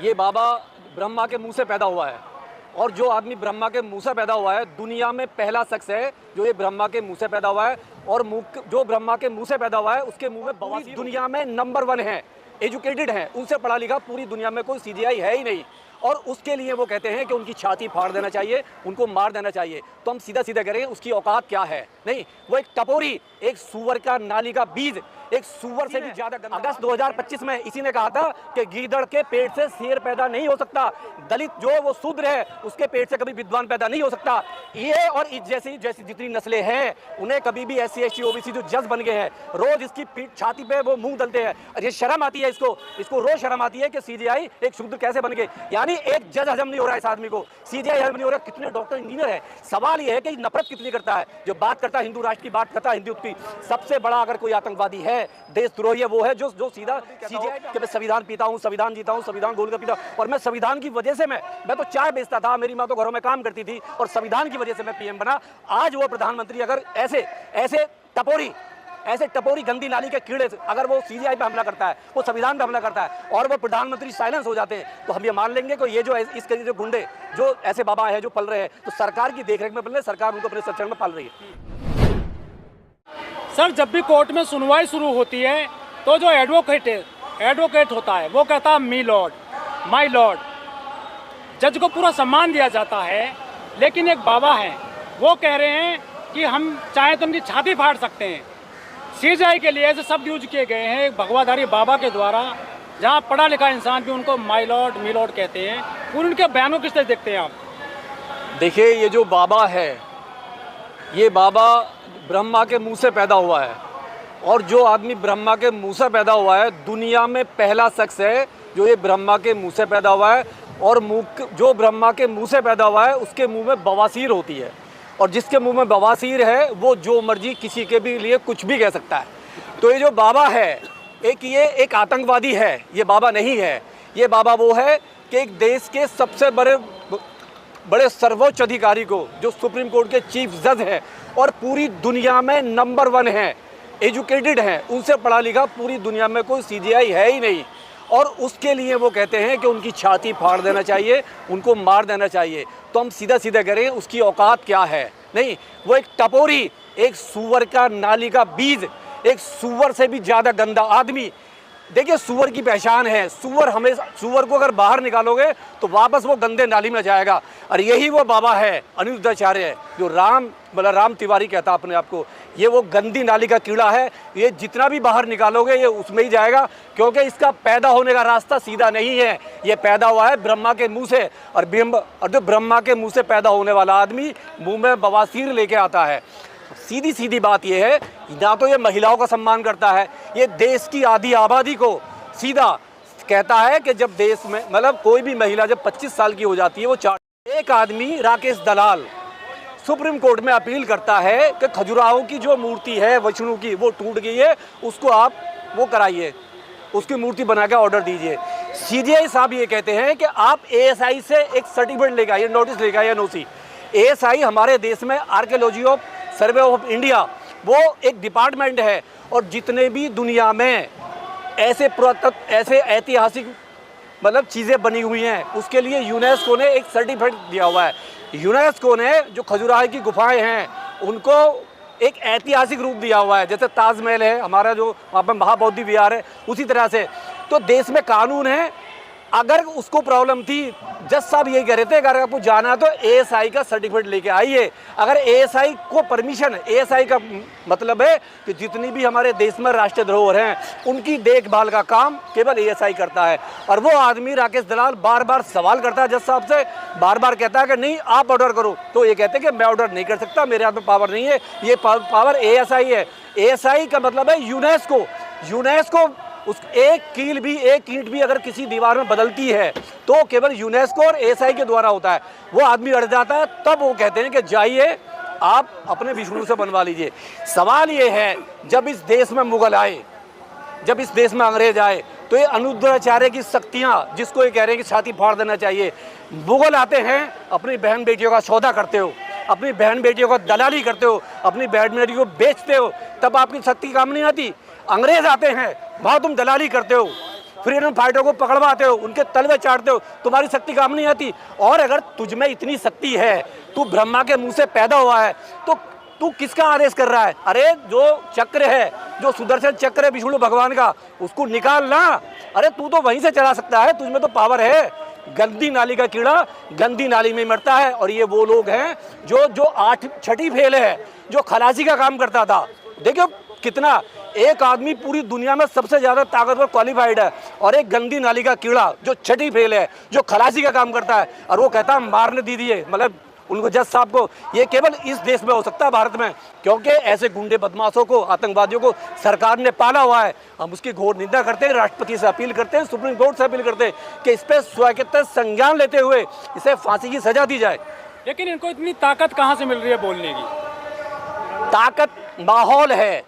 ये बाबा ब्रह्मा के मुंह से पैदा हुआ है और जो आदमी ब्रह्मा के मुंह से पैदा हुआ है दुनिया में पहला शख्स है जो ये ब्रह्मा के मुंह से पैदा हुआ है। और जो ब्रह्मा के मुंह से पैदा हुआ है उसके मुंह में बवासीर दुनिया में नंबर 1 है, एजुकेटेड है, उनसे पढ़ा लिखा पूरी दुनिया में कोई सीजीआई है ही नहीं। और उसके लिए वो कहते हैं कि उनकी छाती फाड़ देना चाहिए, उनको मार देना चाहिए। तो हम सीधा सीधा करेंगे उसकी औकात क्या है। नहीं, वो एक टपोरी, एक सूअर का नाली का बीज, एक सूअर से भी ज्यादा। अगस्त 2025 में इसी ने कहा था कि गीदड़ के पेट से शेर पैदा नहीं हो सकता, दलित जो वो शूद्र है उसके पेट से कभी विद्वान पैदा नहीं हो सकता। ये और इस जैसी जितनी नस्लें हैं उन्हें कभी भी SC ST OBC जो जज बन गए हैं रोज इसकी पीठ छाती पे वो मुंह दलते हैं। और ये शर्म आती है, इसको रोज शर्म आती है कि CGI एक शूद्र कैसे बन गए। यानी एक जज हजम नहीं हो रहा है इस आदमी को, CGI हजम नहीं हो रहा। कितने डॉक्टर इंजीनियर है। सवाल ये है कि नफरत कितनी करता है। जो बात करता है हिंदू राष्ट्र की, बात करता है हिंदुत्व की। सबसे बड़ा अगर कोई आतंकवादी है, देशद्रोही है, वो है जो सीधा CGI कि मैं संविधान पीता हूँ, संविधान जीता हूँ, संविधान गोल का पीता हूँ। और मैं संविधान की वजह से मैं तो चाय बेचता था, मेरी माँ तो घरों में काम करती थी और संविधान की वजह से मैं PM बना। आज वो प्रधानमंत्री अगर ऐसे टपोरी गंदी नाली के कीड़े अगर वो CGI पे हमला करता है, वो संविधान पे हमला करता है और वो प्रधानमंत्री साइलेंस हो जाते हैं, तो हम ये मान लेंगे कि ये जो इसके जो गुंडे जो ऐसे बाबा है जो पल रहे हैं तो सरकार की देखरेख में पल रहे, सरकार उनको अपने संरक्षण में पाल रही है। सर, जब भी कोर्ट में सुनवाई शुरू होती है तो जो एडवोकेट होता है वो कहता है मी लॉर्ड, माय लॉर्ड। जज को पूरा सम्मान दिया जाता है, लेकिन एक बाबा हैं वो कह रहे हैं कि हम चाहें तो उनकी छाती फाड़ सकते हैं। CGI के लिए ऐसे शब्द यूज किए गए हैं भगवाधारी बाबा के द्वारा, जहां पढ़ा लिखा इंसान भी उनको माय लॉर्ड, मी लॉर्ड कहते हैं। पूरे उनके बयानों किस तरह देखते हैं आप? देखिए, ये जो बाबा है ये बाबा ब्रह्मा के मुंह से पैदा हुआ है और जो आदमी ब्रह्मा के मुंह से पैदा हुआ है दुनिया में पहला शख्स है जो ये ब्रह्मा के मुंह से पैदा हुआ है। और जो ब्रह्मा के मुंह से पैदा हुआ है उसके मुंह में बवासीर होती है और जिसके मुंह में बवासीर है वो जो मर्जी किसी के भी लिए कुछ भी कह सकता है। तो ये जो बाबा है ये एक आतंकवादी है, ये बाबा नहीं है। ये बाबा वो है कि एक देश के सबसे बड़े सर्वोच्च अधिकारी को, जो सुप्रीम कोर्ट के चीफ जज हैं और पूरी दुनिया में नंबर 1 है, एजुकेटेड हैं, उनसे पढ़ा लिखा पूरी दुनिया में कोई CGI है ही नहीं। और उसके लिए वो कहते हैं कि उनकी छाती फाड़ देना चाहिए, उनको मार देना चाहिए। तो हम सीधा सीधा करें उसकी औकात क्या है। नहीं, वो एक टपोरी, एक सूअर का नाली का बीज, एक सूअर से भी ज़्यादा गंदा आदमी। देखिए, सूअर की पहचान है, सूअर को अगर बाहर निकालोगे तो वापस वो गंदे नाली में जाएगा। और यही वो बाबा है अनिरुद्धाचार्य, जो राम तिवारी कहता अपने आप को। ये वो गंदी नाली का कीड़ा है, ये जितना भी बाहर निकालोगे ये उसमें ही जाएगा, क्योंकि इसका पैदा होने का रास्ता सीधा नहीं है। ये पैदा हुआ है ब्रह्मा के मुंह से और जो ब्रह्मा के मुंह से पैदा होने वाला आदमी मुंह में बवासीर लेके आता है। सीधी बात ये है, ना तो ये महिलाओं का सम्मान करता है, ये देश की आधी आबादी को सीधा कहता है कि जब देश में मतलब कोई भी महिला जब 25 साल की हो जाती है वो एक आदमी राकेश दलाल सुप्रीम कोर्ट में अपील करता है कि खजुराहो की जो मूर्ति है विष्णु की वो टूट गई है, उसको आप वो कराइए, उसकी मूर्ति बना के ऑर्डर दीजिए। CGI साहब ये कहते हैं कि आप ASI से एक सर्टिफिकेट लेकर आइए, नोटिस लेकर आइए, NOC। ASI हमारे देश में archaeology of survey of India वो एक डिपार्टमेंट है और जितने भी दुनिया में ऐसे पुरातत्व ऐसे ऐतिहासिक मतलब चीज़ें बनी हुई हैं उसके लिए यूनेस्को ने एक सर्टिफिकेट दिया हुआ है। यूनेस्को ने जो खजुराहो की गुफाएं हैं उनको एक ऐतिहासिक रूप दिया हुआ है, जैसे ताजमहल है हमारा जो वहाँ पर महाबौद्धि विहार है, उसी तरह से। तो देश में कानून है, अगर उसको प्रॉब्लम थी, जज साहब ये कह रहे थे अगर आपको जाना तो ASI का सर्टिफिकेट लेके आइए। अगर ASI को परमिशन, ASI का मतलब है कि जितनी भी हमारे देश में राष्ट्रीय धरोहर हैं उनकी देखभाल का काम केवल ASI करता है। और वो आदमी राकेश दलाल बार बार सवाल करता है जज साहब से, बार बार कहता है कि नहीं आप ऑर्डर करो, तो ये कहते हैं कि मैं ऑर्डर नहीं कर सकता, मेरे हाथ में पावर नहीं है, ये पावर ASI है। ASI का मतलब है यूनेस्को उस एक ईंट भी अगर किसी दीवार में बदलती है तो केवल यूनेस्को और ASI के द्वारा होता है। वो आदमी अड़ जाता है, तब वो कहते हैं कि जाइए आप अपने विष्णु से बनवा लीजिए। सवाल ये है, जब इस देश में मुगल आए, जब इस देश में अंग्रेज आए, तो ये अनिरुद्धाचार्य की शक्तियाँ जिसको ये कह रहे हैं कि छाती फाड़ देना चाहिए। मुगल आते हैं, अपनी बहन बेटियों का सौदा करते हो, अपनी बहन बेटियों को दलाली करते हो, अपनी बहन बेटियों को बेचते हो, तब आपकी शक्ति काम नहीं आती। अंग्रेज आते हैं, वहाँ तुम दलाली करते हो, फ्रीडम फाइटर को पकड़वाते हो, उनके तलवे चाटते हो, तुम्हारी शक्ति काम नहीं आती। और अगर तुझ में इतनी शक्ति है, तू ब्रह्मा के मुंह से पैदा हुआ है, तो तू किसका आदेश कर रहा है? अरे जो चक्र है, जो सुदर्शन चक्र है विष्णु भगवान का, उसको निकाल ना। अरे तू तो वहीं से चला सकता है, तुझमें तो पावर है। गंदी नाली का कीड़ा गंदी नाली में मरता है। और ये वो लोग हैं जो छठी फेल है, जो खलासी का काम करता था। देखो कितना, एक आदमी पूरी दुनिया में सबसे ज्यादा ताकतवर क्वालिफाइड है, और एक गंदी नाली का कीड़ा जो छठी फेल है, जो खलासी का काम करता है, और वो कहता है मारने दीजिए, मतलब उनको जज साहब को। ये केवल इस देश में हो सकता है, भारत में, क्योंकि ऐसे गुंडे बदमाशों को, आतंकवादियों को सरकार ने पाला हुआ है। हम उसकी घोर निंदा करते हैं, राष्ट्रपति से अपील करते हैं, सुप्रीम कोर्ट से अपील करते हैं कि इस पर स्वायत्त संज्ञान लेते हुए इसे फांसी की सजा दी जाए। लेकिन इनको इतनी ताकत कहाँ से मिल रही है बोलने की? ताकत माहौल है।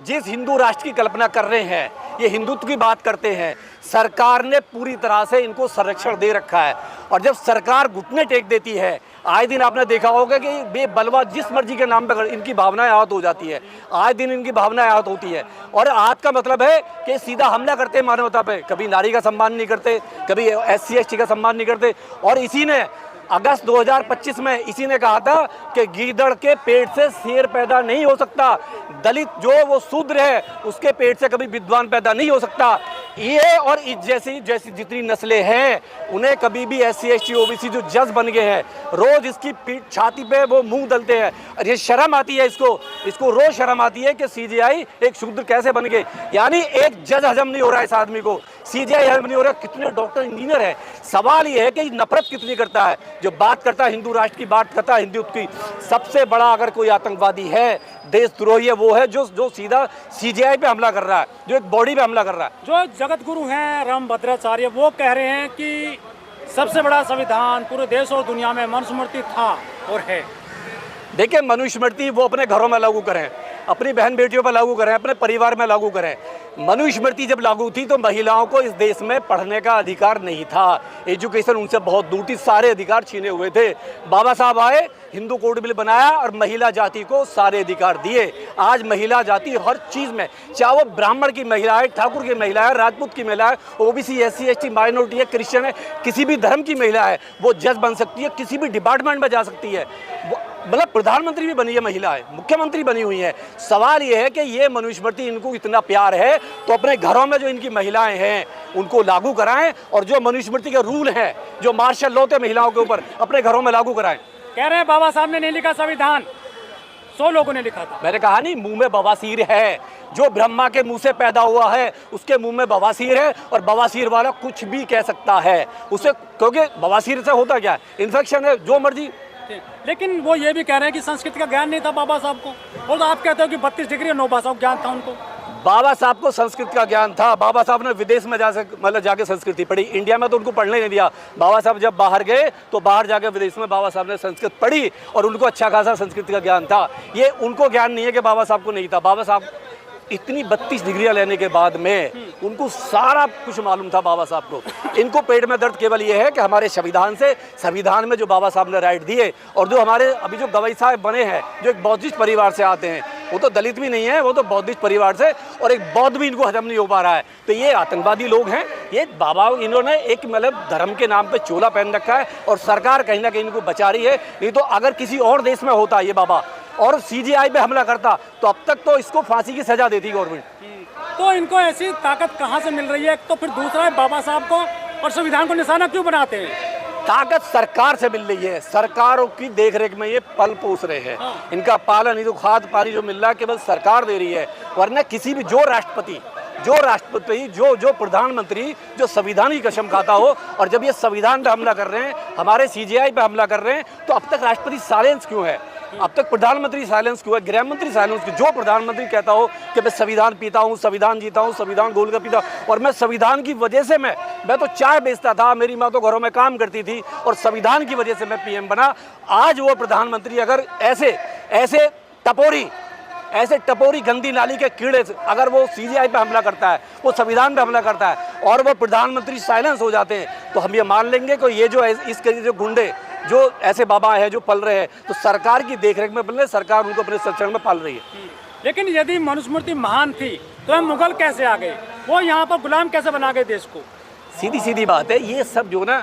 जिस हिंदू राष्ट्र की कल्पना कर रहे हैं, ये हिंदुत्व की बात करते हैं, सरकार ने पूरी तरह से इनको संरक्षण दे रखा है। और जब सरकार घुटने टेक देती है, आए दिन आपने देखा होगा कि बेबलवा जिस मर्जी के नाम पर इनकी भावनाएं आहत हो जाती है, आए दिन इनकी भावनाएं आहत होती है। और आज का मतलब है कि सीधा हमला करते हैं मानवता पे, कभी नारी का सम्मान नहीं करते, कभी SC ST का सम्मान नहीं करते। और इसी ने अगस्त 2025 में इसी ने कहा था कि गीदड़ के पेट से शेर पैदा नहीं हो सकता, दलित जो वो शूद्र है उसके पेट से कभी विद्वान पैदा नहीं हो सकता। ये और इस जैसी जितनी नस्लें हैं, उन्हें कभी भी SC ST OBC जो जज बन गए हैं, रोज इसकी पीठ छाती पे वो मुंह दलते हैं। और ये शर्म आती है इसको रोज शर्म आती है कि CJI एक शूद्र कैसे बन गए। यानी एक जज हजम नहीं हो रहा है इस आदमी को, CJI हजम नहीं हो रहा। कितने डॉक्टर इंजीनियर है। सवाल ये है कि नफरत कितनी करता है, जो बात करता है हिंदू राष्ट्र की, बात करता है हिंदुत्व की। सबसे बड़ा अगर कोई आतंकवादी है, देशद्रोही है, वो है जो सीधा CJI पे हमला कर रहा है, जो एक बॉडी पे हमला कर रहा है। जो जगत गुरु हैं रामभद्राचार्य, वो कह रहे हैं कि सबसे बड़ा संविधान पूरे देश और दुनिया में मनुस्मृति था और है। देखिए, मनुस्मृति वो अपने घरों में लागू करें, अपनी बहन बेटियों पर लागू करें, अपने परिवार में लागू करें। मनुस्मृति जब लागू थी तो महिलाओं को इस देश में पढ़ने का अधिकार नहीं था, एजुकेशन उनसे बहुत दूर थी, सारे अधिकार छीने हुए थे। बाबा साहब आए, हिंदू कोड बिल बनाया और महिला जाति को सारे अधिकार दिए। आज महिला जाति हर चीज़ में, चाहे वो ब्राह्मण की महिला है, ठाकुर की महिला है, राजपूत की महिला है, OBC SC ST माइनॉरिटी है, क्रिश्चियन है, किसी भी धर्म की महिला है, वो जज बन सकती है, किसी भी डिपार्टमेंट में जा सकती है। मतलब प्रधानमंत्री भी बनी है महिला है, मुख्यमंत्री बनी हुई है। सवाल ये है कि ये मनुस्मृति इनको इतना प्यार है तो अपने घरों में जो इनकी महिलाएं हैं उनको लागू कराएं, और जो मनुस्मृति के रूल हैं, जो मार्शल लॉ थे महिलाओं के ऊपर, अपने घरों में लागू कराएं। कह रहे हैं बाबा साहब ने नहीं लिखा संविधान, 100 लोगों ने लिखा था। मैंने कहा नहीं, मुंह में बवासीर है। जो ब्रह्मा के मुंह से पैदा हुआ है उसके मुंह में बवासीर है, और बवासीर वाला कुछ भी कह सकता है उसे, क्योंकि बवासीर से होता क्या है, इन्फेक्शन है, जो मर्जी। लेकिन वो ये भी कह रहे हैं कि संस्कृत का ज्ञान नहीं था बाबा साहब को, और तो आप कहते हो कि 32 डिग्री और 9 भाषाओं का ज्ञान था उनको। बाबा साहब को संस्कृत का ज्ञान था। बाबा साहब ने विदेश में जाके संस्कृति पढ़ी, इंडिया में तो उनको पढ़ने नहीं दिया। बाबा साहब जब बाहर गए तो बाहर जाके विदेश में बाबा साहब ने संस्कृत पढ़ी, और उनको अच्छा खासा संस्कृत का ज्ञान था। ये उनको ज्ञान नहीं है कि बाबा साहब को नहीं था। बाबा साहब इतनी 32 डिग्रियां लेने के बाद में उनको सारा कुछ मालूम था बाबा साहब को। इनको पेट में दर्द केवल ये है कि हमारे संविधान में जो बाबा साहब ने राइट दिए, और जो हमारे अभी जो गवई साहब बने हैं, जो एक बौद्धिस्ट परिवार से आते हैं, वो तो दलित भी नहीं है, वो तो बौद्धिस्ट परिवार से, और एक बौद्ध भी इनको हजम नहीं हो पा रहा है। तो ये आतंकवादी लोग हैं। ये बाबा, इन्होंने एक मतलब धर्म के नाम पे चोला पहन रखा है, और सरकार कहीं ना कहीं इनको बचा रही है। नहीं तो अगर किसी और देश में होता ये बाबा और CJI पे हमला करता तो अब तक तो इसको फांसी की सजा देती गवर्नमेंट। तो इनको ऐसी ताकत कहाँ से मिल रही है? तो फिर दूसरा है, बाबा साहब को और संविधान को निशाना क्यों बनाते हैं? ताकत सरकार से मिल रही है, सरकारों की देखरेख में ये पल पोस रहे हैं। इनका पालन, नहीं तो खाद पानी जो मिल रहा है केवल सरकार दे रही है। वरना किसी भी जो राष्ट्रपति, जो प्रधानमंत्री, जो संविधान की कसम खाता हो, और जब ये संविधान पे हमला कर रहे हैं, हमारे CJI पे हमला कर रहे हैं, तो अब तक राष्ट्रपति साइलेंस क्यों है? अब तक प्रधानमंत्री साइलेंस क्यों है? गृह मंत्री साइलेंस क्यों? जो प्रधानमंत्री कहता हो कि मैं संविधान पीता हूँ, संविधान जीता हूँ, संविधान घोल कर पीता, और मैं संविधान की वजह से मैं तो चाय बेचता था, मेरी माँ तो घरों में काम करती थी, और संविधान की वजह से मैं PM बना। आज वो प्रधानमंत्री अगर ऐसे टपोरी गंदी नाली के कीड़े से अगर वो CJI पे हमला करता है, वो संविधान पे हमला करता है, और वो प्रधानमंत्री साइलेंस हो जाते हैं, तो हम ये मान लेंगे कि ये जो इसके जो गुंडे, जो ऐसे बाबा है जो पल रहे हैं, तो सरकार की देखरेख में पल रहे, सरकार उनको अपने संरक्षण में पाल रही है। लेकिन यदि मनुस्मृति महान थी तो हम मुगल कैसे आ गए? वो यहाँ पर गुलाम कैसे बना गए देश को? सीधी सीधी बात है, ये सब जो ना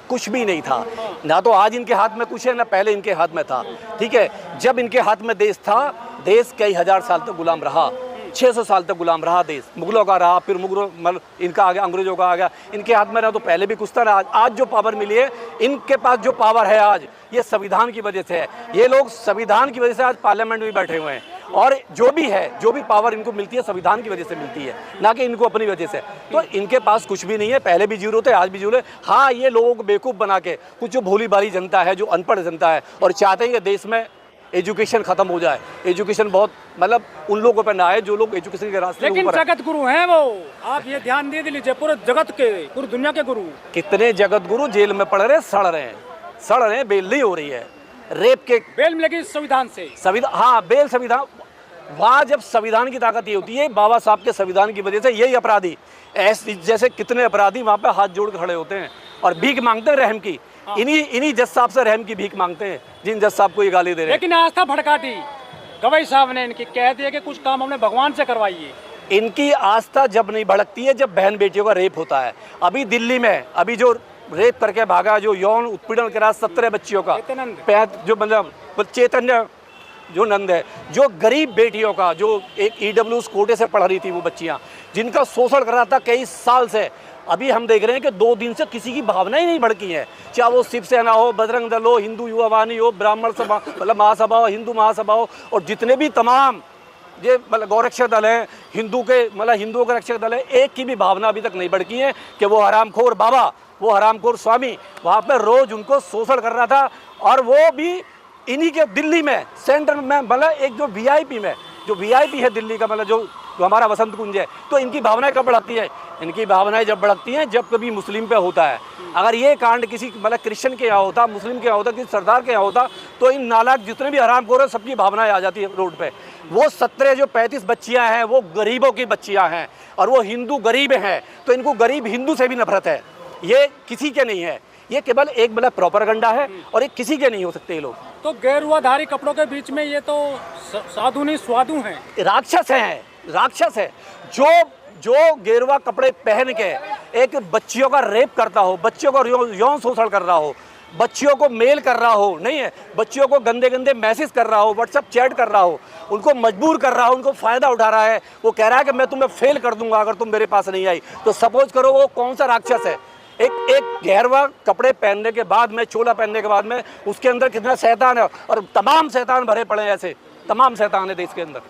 कुछ भी नहीं था, ना तो आज इनके हाथ में कुछ है, ना पहले इनके हाथ में था। ठीक है, जब इनके हाथ में देश था, देश कई हजार साल तक गुलाम रहा, 600 साल तक गुलाम रहा देश, मुगलों का रहा, फिर मुगलों मतलब इनका आ गया, अंग्रेजों का आ गया, इनके हाथ में ना तो पहले भी कुछ था ना आज जो पावर मिली है, इनके पास जो पावर है आज, ये संविधान की वजह से है। ये लोग संविधान की वजह से आज पार्लियामेंट में बैठे हुए हैं, और जो भी है, जो भी पावर इनको मिलती है संविधान की वजह से मिलती है, ना कि इनको अपनी वजह से। तो इनके पास कुछ भी नहीं है, पहले भी जीरो थे, आज भी जीरो है। हाँ, ये लोगों को बेवकूफ़ बना के कुछ जो भोली भाली जनता है, जो अनपढ़ जनता है, और चाहते हैं कि देश में एजुकेशन खत्म हो जाए, एजुकेशन बहुत मतलब उन लोगों पर ना आए जो लोग एजुकेशन के रास्ते लेकिन ऊपर जगत गुरु हैं वो, आप ये ध्यान दे लीजिए, पूरे जगत के, पूरी दुनिया के गुरु। कितने जगत गुरु जेल में पड़ रहे, सड़ रहे हैं, बेल नहीं हो रही है, रेप के बेल मिलेगी संविधान से, संविधान, हाँ बेल संविधान। वहाँ जब संविधान की ताकत ये होती है, बाबा साहब के संविधान की वजह से यही अपराधी ऐसे जैसे कितने अपराधी वहाँ पे हाथ जोड़ खड़े होते हैं और भीख मांगते हैं रहम की। इन्हीं जज साहब से रहम की भीख मांगते हैं, जिन जज साहब को ये गाली दे रहे हैं। लेकिन आस्था भड़का दी गवई साहब ने, इनकी कह दिया कि कुछ काम हमने भगवान से करवाइए। इनकी आस्था जब नहीं भड़कती है, जब बहन बेटियों का रेप होता है। अभी दिल्ली में अभी जो रेप करके भागा, जो यौन उत्पीड़न करा 17 बच्चियों का, जो मतलब चैतन्य जो नंद है, जो गरीब बेटियों का, जो एक EWS कोटे से पढ़ रही थी वो बच्चियां, जिनका शोषण कर रहा था कई साल से। अभी हम देख रहे हैं कि 2 दिन से किसी की भावना ही नहीं भड़की है, चाहे वो शिवसेना हो, बजरंग दल हो, हिंदू युवा वाहिनी हो, ब्राह्मण सभा मतलब महासभा हो, हिंदू महासभा हो, और जितने भी तमाम ये मतलब गौरक्षक दल हैं, हिंदू के मतलब हिंदुओं के रक्षक दल है, एक की भी भावना अभी तक नहीं भड़की है कि वो हरामखोर बाबा, वो हरामखोर स्वामी वहाँ पर रोज उनको शोषण कर रहा था। और वो भी इन्हीं के दिल्ली में सेंटर में, मतलब एक जो VIP में, जो VIP है दिल्ली का, मतलब जो हमारा वसंत कुंज है, तो इनकी भावनाएं कब बढ़ती है? इनकी भावनाएं जब बढ़ती हैं जब कभी मुस्लिम पे होता है। अगर ये कांड किसी मतलब क्रिश्चियन के यहाँ होता, मुस्लिम के यहाँ होता, किसी सरदार के यहाँ होता, तो इन नालायक जितने भी हरामखोर हैं सबकी भावनाएं आ जाती है रोड पे। वो 17 जो 35 बच्चियाँ हैं वो गरीबों की बच्चियाँ हैं, और वो हिंदू गरीब हैं, तो इनको गरीब हिंदू से भी नफरत है। ये किसी के नहीं है, ये केवल एक मतलब प्रोपेगेंडा है, और ये किसी के नहीं हो सकते ये लोग। तो गेरुआधारी कपड़ों के बीच में ये तो साधु नहीं स्वादु हैं, राक्षस हैं, राक्षस है। जो गेरुआ कपड़े पहन के एक बच्चियों का रेप करता हो, बच्चियों को यौन शोषण कर रहा हो, बच्चियों को मेल कर रहा हो, नहीं है, बच्चियों को गंदे गंदे मैसेज कर रहा हो, व्हाट्सएप चैट कर रहा हो, उनको मजबूर कर रहा हो, उनको फ़ायदा उठा रहा है, वो कह रहा है कि मैं तुम्हें फेल कर दूंगा अगर तुम मेरे पास नहीं आई। तो सपोज करो वो कौन सा राक्षस है? एक गेरुआ कपड़े पहनने के बाद में, चोला पहनने के बाद में, उसके अंदर कितना शैतान है, और तमाम शैतान भरे पड़े हैं, ऐसे तमाम शैतान है देश के अंदर।